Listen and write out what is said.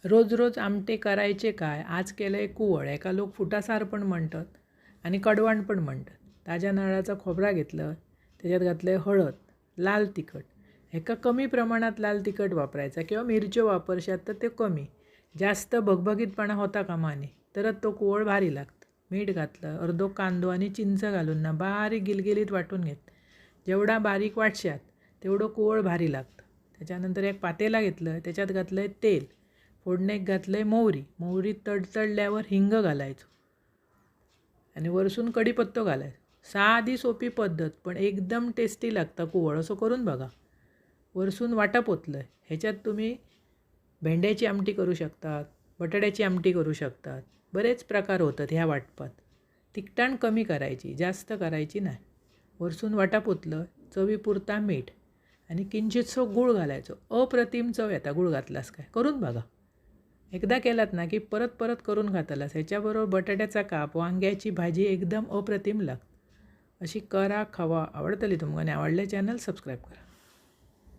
रोज रोज आमटे करायचे काय? आज केलं आहे कुवळ, एका लोक फुटासार पण म्हणतात आणि कडवण पण म्हणतात. ताज्या नारळाचा खोबरा घेतलं, त्याच्यात घातलं हळद, लाल तिखट. एका कमी प्रमाणात लाल तिखट वापरायचा किंवा मिरच्यो वापरशात तर ते कमी. जास्त भगभगीतपणा होता कामा नये, तरच तो कुवळ भारी लागतं. मीठ घातलं, अर्धो कांदो आणि चिंच घालून ना बारीक गिलगिलीत वाटून घेत. जेवढा बारीक वाटशात तेवढं कुवळ भारी लागतं. त्याच्यानंतर एक पातेला घेतलं, त्याच्यात घातलं आहे तेल. फोडणीक घातलं आहे मोहरी तडतडल्यावर हिंग घालायचो आणि वरसून कढीपत्तो घालायचो. साधी सोपी पद्धत पण एकदम टेस्टी लागतं कुवळ. असं करून बघा. वरसून वाटप ओतलं आहे, ह्याच्यात तुम्ही भेंड्याची आमटी करू शकतात, बटाट्याची आमटी करू शकतात. बरेच प्रकार होतात ह्या वाटपात. तिखटाण कमी करायची, जास्त करायची नाही. वरसून वाटप ओतलं, चवीपुरता मीठ आणि किंचितसो गूळ घालायचो. अप्रतिम चव येता गूळ घातलास काय. करून बघा. एकदा केलात ना की परत परत करून खातालास. ह्याच्याबरोबर बटाट्याचा काप, वांग्याची भाजी एकदम अप्रतिम लागते. अशी करा, खावा. आवडतली तुमकां आणि आवडले चॅनल सबस्क्राईब करा.